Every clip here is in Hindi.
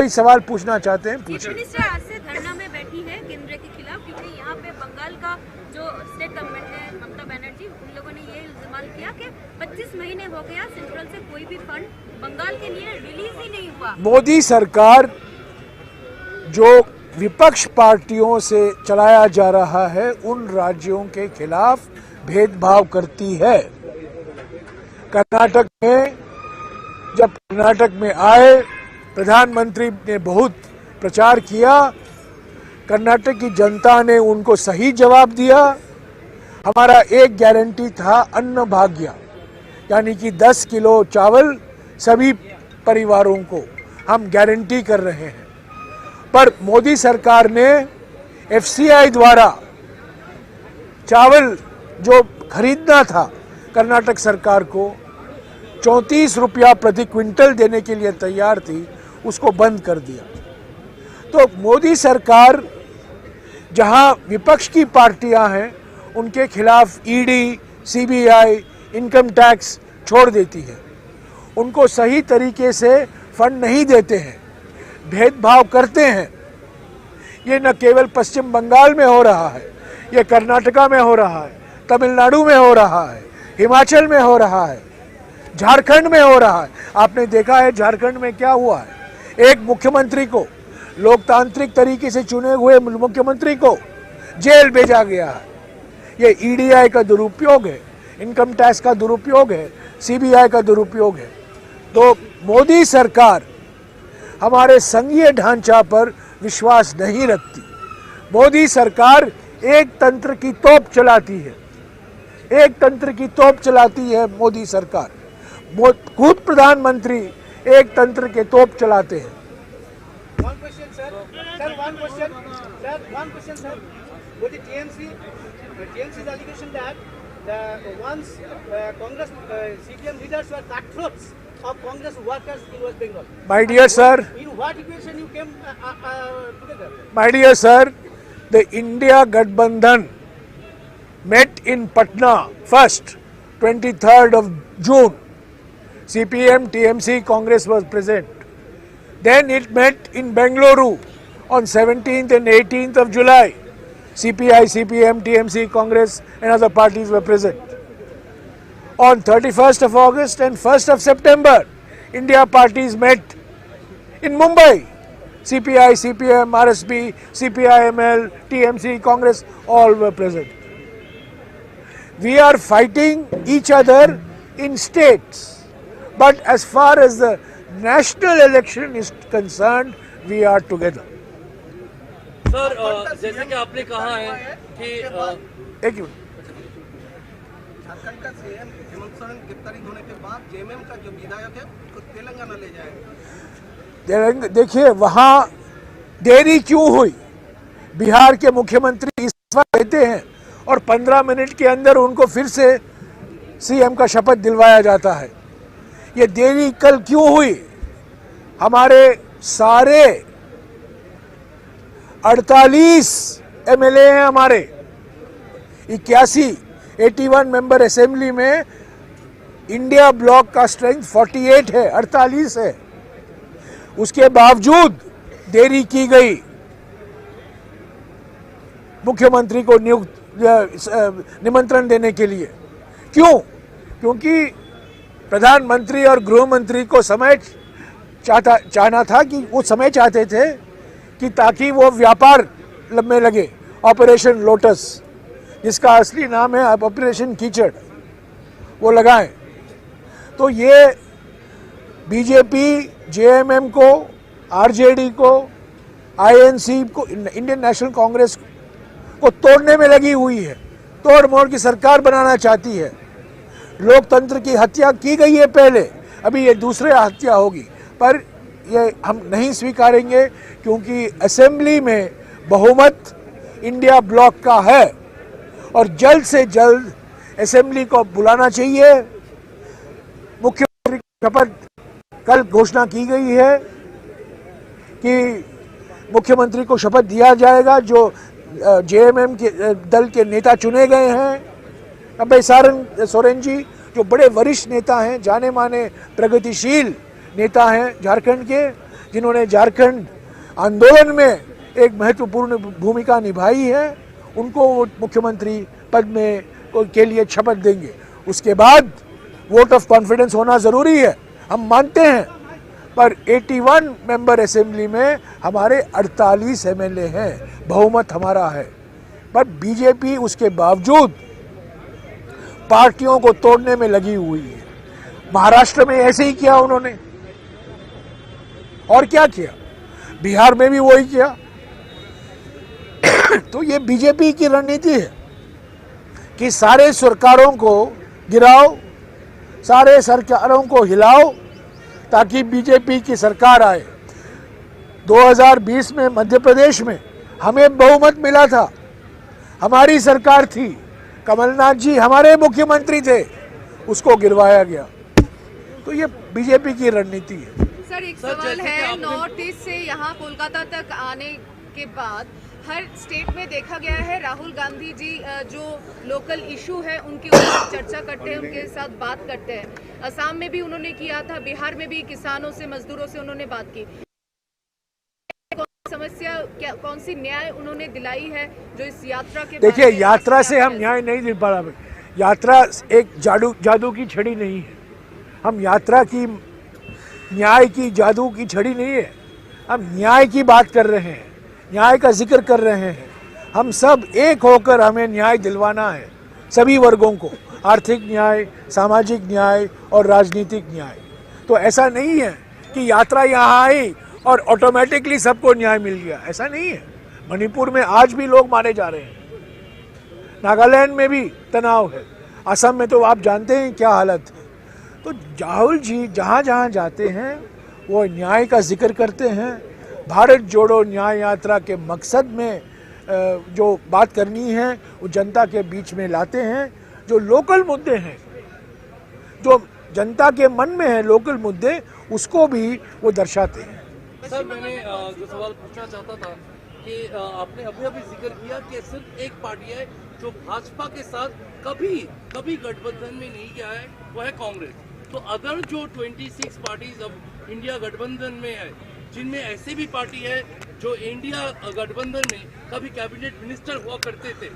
कोई सवाल पूछना चाहते हैं पूछिए। आज से धरना में बैठी है केंद्र के खिलाफ, क्योंकि यहाँ पे बंगाल का जो स्टेट गवर्नमेंट है, ममता बनर्जी, उन लोगों ने ये इल्जाम किया कि 25 महीने हो गया सेंट्रल से कोई भी फंड बंगाल के लिए रिलीज ही नहीं हुआ। मोदी सरकार जो विपक्ष पार्टियों से चलाया जा रहा है उन राज्यों के खिलाफ भेदभाव करती है। कर्नाटक में जब कर्नाटक में आए, प्रधानमंत्री ने बहुत प्रचार किया, कर्नाटक की जनता ने उनको सही जवाब दिया। हमारा एक गारंटी था अन्न भाग्य, यानी कि 10 किलो चावल सभी परिवारों को हम गारंटी कर रहे हैं। पर मोदी सरकार ने एफसीआई द्वारा चावल जो खरीदना था कर्नाटक सरकार को 34 रुपया प्रति क्विंटल देने के लिए तैयार थी, उसको बंद कर दिया। तो मोदी सरकार जहां विपक्ष की पार्टियां हैं उनके खिलाफ ईडी, सीबीआई, इनकम टैक्स छोड़ देती है, उनको सही तरीके से फंड नहीं देते हैं, भेदभाव करते हैं। ये न केवल पश्चिम बंगाल में हो रहा है, ये कर्नाटका में हो रहा है, तमिलनाडु में हो रहा है, हिमाचल में हो रहा है, झारखंड में हो रहा है। आपने देखा है झारखंड में क्या हुआ है, एक मुख्यमंत्री को, लोकतांत्रिक तरीके से चुने हुए मुख्यमंत्री को जेल भेजा गया है। ये ईडीआई का दुरुपयोग है, इनकम टैक्स का दुरुपयोग है, सीबीआई का दुरुपयोग है। तो मोदी सरकार हमारे संघीय ढांचा पर विश्वास नहीं रखती। मोदी सरकार एक तंत्र की तोप चलाती है, एक तंत्र की तोप चलाती है मोदी सरकार। खुद प्रधानमंत्री एक तंत्र के तोप चलाते हैं। One question, sir. Sir, one question. Sir, one question, sir. With the TMC's allegation that once Congress CPM leaders were cutthroats of Congress workers in West Bengal. My dear sir. In what equation you came together? My dear sir, the India Gadbandhan met in Patna first, 23rd of June. CPM, TMC, Congress was present. Then it met in Bengaluru on 17th and 18th of July. CPI, CPM, TMC, Congress and other parties were present. On 31st of August and 1st of September, India parties met in Mumbai. CPI, CPM, RSP, CPIML, TMC, Congress, all were present. We are fighting each other in states. But as far as the national election is concerned, we are together. Sir, जैसे कि आपने कहा है कि एक मिनट, झारखंड का सीएम हेमंत सोरेन गिरफ्तारी होने के बाद जेएमएम का जो विधायक है उसको तेलंगाना ले जाएगा। देखिए वहाँ देरी क्यों हुई? बिहार के मुख्यमंत्री इस्तीफा देते हैं और 15 मिनट के अंदर उनको फिर से सीएम का शपथ दिलवाया जाता है। ये देरी कल क्यों हुई? हमारे सारे 48 एमएलए हैं, हमारे 81 मेंबर असेंबली में इंडिया ब्लॉक का स्ट्रेंथ 48 है, 48 है। उसके बावजूद देरी की गई मुख्यमंत्री को निमंत्रण देने के लिए। क्यों? क्योंकि प्रधानमंत्री और गृह मंत्री को समय चाहना था कि वो समय चाहते थे कि ताकि वो व्यापार में लगे, ऑपरेशन लोटस जिसका असली नाम है ऑपरेशन कीचड़, वो लगाएं। तो ये बीजेपी जेएमएम को, आरजेडी को, आईएनसी को, इंडियन नेशनल कांग्रेस को तोड़ने में लगी हुई है, तोड़ मोड़ की सरकार बनाना चाहती है। लोकतंत्र की हत्या की गई है पहले, अभी ये दूसरी हत्या होगी, पर ये हम नहीं स्वीकारेंगे क्योंकि असेंबली में बहुमत इंडिया ब्लॉक का है और जल्द से जल्द असेंबली को बुलाना चाहिए। मुख्यमंत्री की शपथ कल घोषणा की गई है कि मुख्यमंत्री को शपथ दिया जाएगा जो जेएमएम के दल के नेता चुने गए हैं। अभय सोरेन जी जो बड़े वरिष्ठ नेता हैं, जाने माने प्रगतिशील नेता हैं झारखंड के, जिन्होंने झारखंड आंदोलन में एक महत्वपूर्ण भूमिका निभाई है, उनको वो मुख्यमंत्री पद में के लिए शपथ देंगे। उसके बाद वोट ऑफ कॉन्फिडेंस होना ज़रूरी है, हम मानते हैं, पर 81 मेंबर असेंबली में हमारे 48 एमएलए हैं, बहुमत हमारा है। पर बीजेपी उसके बावजूद पार्टियों को तोड़ने में लगी हुई है। महाराष्ट्र में ऐसे ही किया उन्होंने, और क्या किया, बिहार में भी वही किया। तो ये बीजेपी की रणनीति है कि सारे सरकारों को गिराओ, सारे सरकारों को हिलाओ ताकि बीजेपी की सरकार आए। 2020 में मध्य प्रदेश में हमें बहुमत मिला था, हमारी सरकार थी, कमलनाथ जी हमारे मुख्यमंत्री थे, उसको गिरवाया गया। तो ये बीजेपी की रणनीति है। सर एक सवाल है, नॉर्थ ईस्ट से यहाँ कोलकाता तक आने के बाद हर स्टेट में देखा गया है राहुल गांधी जी जो लोकल इशू है उनके ऊपर चर्चा करते हैं, उनके साथ बात करते हैं। असम में भी उन्होंने किया था, बिहार में भी किसानों से, मजदूरों से उन्होंने बात की। समस्या क्या, कौन सी न्याय उन्होंने दिलाई है जो इस यात्रा के? देखिए, यात्रा से हम न्याय नहीं दे पा रहे। यात्रा एक जादू की छड़ी नहीं है। हम यात्रा की, न्याय की जादू की छड़ी नहीं है। हम न्याय की बात कर रहे हैं, न्याय का जिक्र कर रहे हैं। हम सब एक होकर हमें न्याय दिलवाना है, सभी वर्गों को, आर्थिक न्याय, सामाजिक न्याय और राजनीतिक न्याय। तो ऐसा नहीं है कि यात्रा यहाँ आई और ऑटोमेटिकली सबको न्याय मिल गया, ऐसा नहीं है। मणिपुर में आज भी लोग मारे जा रहे हैं, नागालैंड में भी तनाव है, असम में तो आप जानते हैं क्या हालत है। तो राहुल जी जहाँ जहाँ जाते हैं वो न्याय का जिक्र करते हैं। भारत जोड़ो न्याय यात्रा के मकसद में जो बात करनी है वो जनता के बीच में लाते हैं। जो लोकल मुद्दे हैं, जो जनता के मन में है लोकल मुद्दे, उसको भी वो दर्शाते हैं। सर मैंने जो सवाल पूछना चाहता था कि आपने अभी जिक्र किया कि सिर्फ एक पार्टी है जो भाजपा के साथ कभी गठबंधन में नहीं गया है, वो है कांग्रेस। तो अदर जो 26 पार्टीज अब इंडिया गठबंधन में है, जिनमें ऐसे भी पार्टी है जो इंडिया गठबंधन में कभी कैबिनेट मिनिस्टर हुआ करते थे,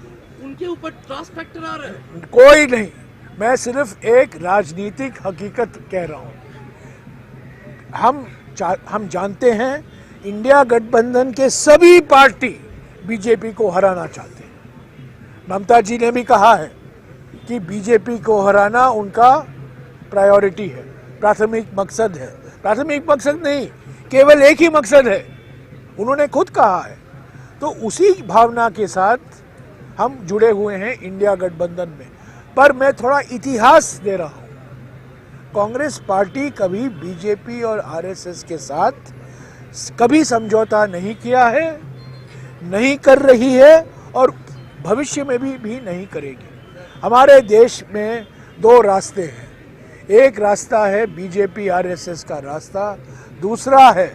उनके ऊपर ट्रस्ट फैक्टर आ रहा है? कोई नहीं, मैं सिर्फ एक राजनीतिक हकीकत कह रहा हूँ। हम जानते हैं इंडिया गठबंधन के सभी पार्टी बीजेपी को हराना चाहते हैं। ममता जी ने भी कहा है कि बीजेपी को हराना उनका प्रायोरिटी है, प्राथमिक मकसद है। प्राथमिक मकसद नहीं, केवल एक ही मकसद है, उन्होंने खुद कहा है। तो उसी भावना के साथ हम जुड़े हुए हैं इंडिया गठबंधन में। पर मैं थोड़ा इतिहास दे रहा हूँ। कांग्रेस पार्टी कभी बीजेपी और आरएसएस के साथ कभी समझौता नहीं किया है, नहीं कर रही है और भविष्य में भी नहीं करेगी। हमारे देश में दो रास्ते हैं, एक रास्ता है बीजेपी आरएसएस का रास्ता, दूसरा है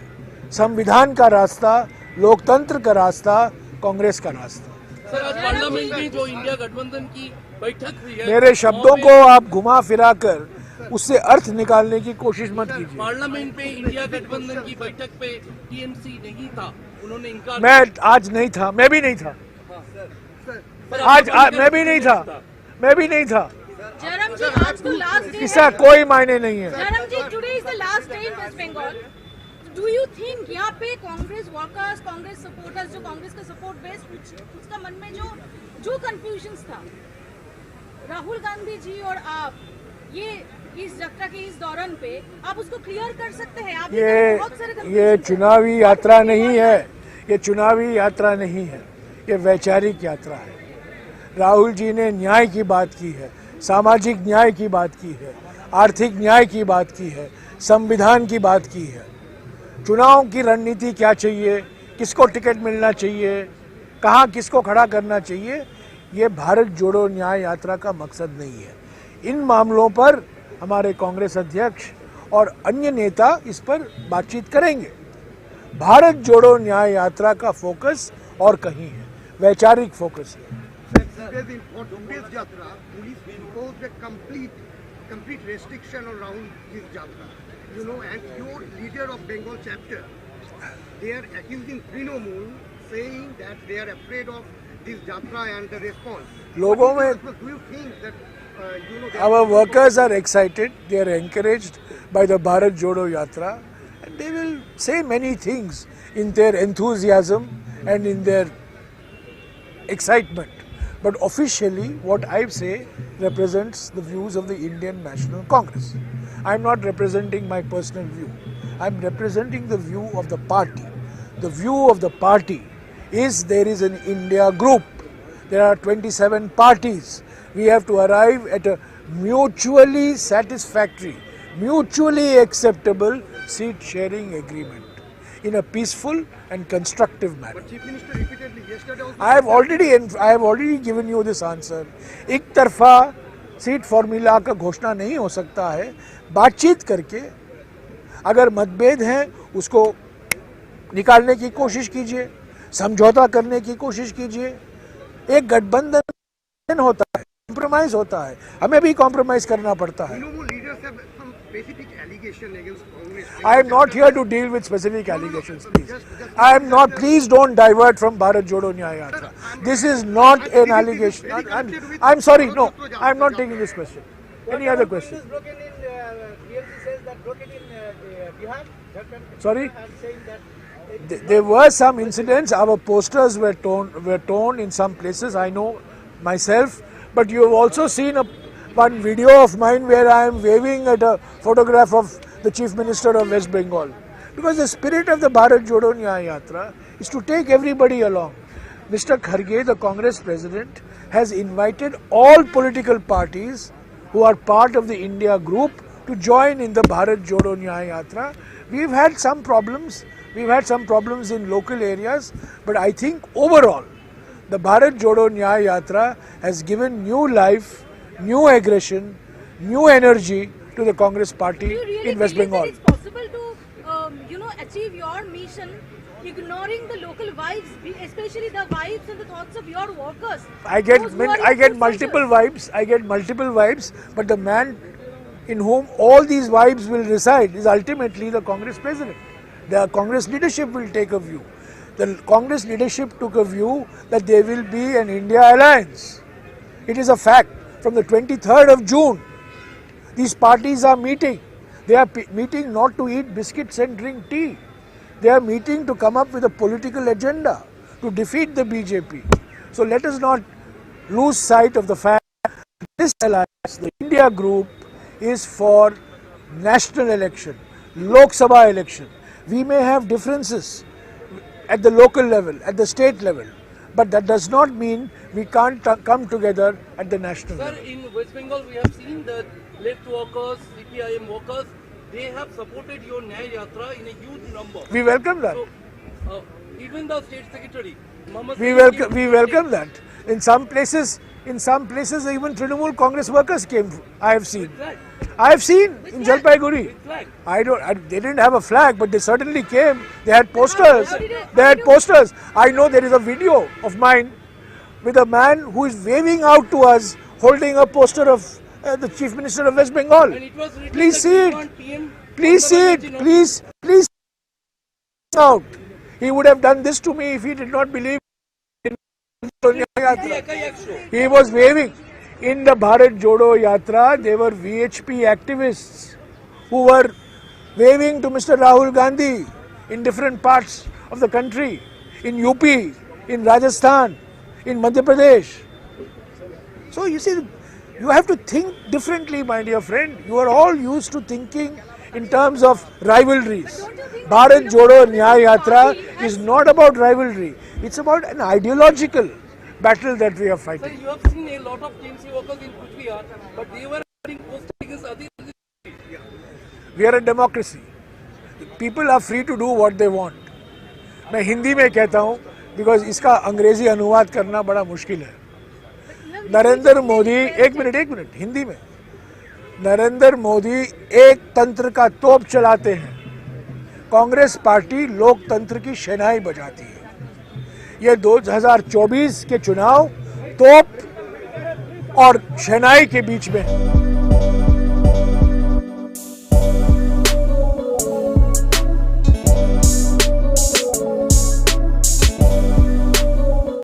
संविधान का रास्ता, लोकतंत्र का रास्ता, कांग्रेस का रास्ता। सर आज पार्लियामेंट में जो इंडिया गठबंधन की बैठक हुई है, मेरे शब्दों को आप घुमा फिरा कर उससे अर्थ निकालने की कोशिश मत कीजिए। पार्लियामेंट में इंडिया गठबंधन की बैठक पे टीएमसी नहीं था, उन्होंने इनकार। मैं आज नहीं था, मैं भी नहीं था, आज मैं भी नहीं था, मैं भी नहीं था। जयराम जी, आज तो लास्ट डे इसका कोई मायने नहीं है। Jairam ji, today is the last day in West Bengal. Do you think यहाँ पे कांग्रेस वर्कर्स, कांग्रेस सपोर्टर्स, जो कांग्रेस का सपोर्ट बेस, उसका मन में जो कंफ्यूजन्स था, राहुल गांधी जी और आप ये इस यात्रा के इस दौरान पे आप उसको क्लियर कर सकते हैं? आप ये चुनावी यात्रा नहीं है, ये चुनावी यात्रा नहीं है, ये वैचारिक यात्रा है। राहुल जी ने न्याय की बात की है, सामाजिक न्याय की बात की है, आर्थिक न्याय की बात की है, संविधान की बात की है। चुनाव की रणनीति क्या चाहिए, किसको टिकट मिलना चाहिए, कहाँ किसको खड़ा करना चाहिए, ये भारत जोड़ो न्याय यात्रा का मकसद नहीं है। इन मामलों पर हमारे कांग्रेस अध्यक्ष और अन्य नेता इस पर बातचीत करेंगे। भारत जोड़ो न्याय यात्रा का फोकस और कहीं है, वैचारिक फोकस है। complete restriction on Rahul his Yatra, and your leader of Bengal chapter they are accusing Trinamool, saying that they are afraid of this Jatra and the response. लोगों में Do you think that our workers are excited, they are encouraged by the Bharat Jodo Yatra, and they will say many things in their enthusiasm and in their excitement. But officially, what I say represents the views of the Indian National Congress. I am not representing my personal view. I am representing the view of the party. The view of the party is there is an India group. There are 27 parties. We have to arrive at a mutually satisfactory, mutually acceptable seat sharing agreement in a peaceful and constructive manner. But Chief Minister repeatedly yesterday also I have already given you this answer. एक तरफा सीट फॉर्मूला का घोषणा नहीं हो सकता है. बातचीत करके अगर मतभेद हैं उसको निकालने की कोशिश कीजिए, समझौता करने की कोशिश कीजिए. एक गठबंधन होता है, कॉम्प्रोमाइज होता है, हमें भी कॉम्प्रोमाइज करना पड़ता है. Trinamool leaders have some specific allegation against Congress. I am not here to deal with specific allegations, please. I am not. Please don't divert from Bharat Jodo Nyaya Yatra. This is not an allegation. I'm sorry. No, I'm not taking this question. Any other question? Is broken in TMC says that broken in Bihar. Jharkhand, Sorry? and saying that There were some incidents. Our posters were torn in some places. I know myself. But you have also seen one video of mine where I am waving at a photograph of the Chief Minister of West Bengal. Because the spirit of the Bharat Jodo Nyaya Yatra is to take everybody along. Mr. Kharge, the Congress President, has invited all political parties who are part of the India group to join in the Bharat Jodo Nyaya Yatra. We've had some problems. We've had some problems in local areas. But I think overall, the Bharat Jodo Nyaya Yatra has given new life, new aggression, new energy to the Congress party Do you really in West believe Bengal. that it's possible to, achieve your mission, ignoring the local vibes, especially the vibes and the thoughts of your workers? I get Those who are I your get foot multiple soldiers. vibes. I get multiple vibes, but the man in whom all these vibes will reside is ultimately the Congress president. The Congress leadership will take a view. The Congress leadership took a view that there will be an India alliance. It is a fact. From the 23rd of June, these parties are meeting. They are meeting not to eat biscuits and drink tea. They are meeting to come up with a political agenda to defeat the BJP. So let us not lose sight of the fact that this alliance, the India group, is for national election, Lok Sabha election. We may have differences at the local level, at the state level, but that does not mean we can't come together at the national Sir, level. in West Bengal, we have seen that left workers, CPIM workers, they have supported your Nyaya Yatra in a huge number. We welcome that. So, even the state secretary, Mohammed We Singh, welcome that. In some places, even Trinamool Congress workers came. I have seen. flag. I have seen in Jalpaiguri. With flag. They didn't have a flag, but they certainly came. They had posters. They had posters. I know there is a video of mine with a man who is waving out to us, holding a poster of the Chief Minister of West Bengal. And it was written Please that see we it. want PM Please see Mamata it. Banerjee, no? Please out. He would have done this to me if he did not believe in Sonia Yatra. He was waving. In the Bharat Jodo Yatra, there were VHP activists who were waving to Mr. Rahul Gandhi in different parts of the country, in UP, in Rajasthan, in Madhya Pradesh. So you see, you have to think differently, my dear friend. You are all used to thinking in terms of rivalries. Bharat Jodo Nyaya Yatra is not about rivalry. It's about an ideological battle that we are Sir, fighting. you have seen a lot of TMC workers in Kuch Bihar, but they were being posted against Adil. We are a democracy. People are free to do what they want. मैं हिंदी में कहता हूँ because इसका अंग्रेजी अनुवाद करना बड़ा मुश्किल है. नरेंद्र मोदी एक मिनट हिंदी में. नरेंद्र मोदी एक तंत्र का तोप चलाते हैं. कांग्रेस पार्टी लोकतंत्र की शहनाई बजाती है. ये 2024 के चुनाव तोप और शहनाई के बीच में है.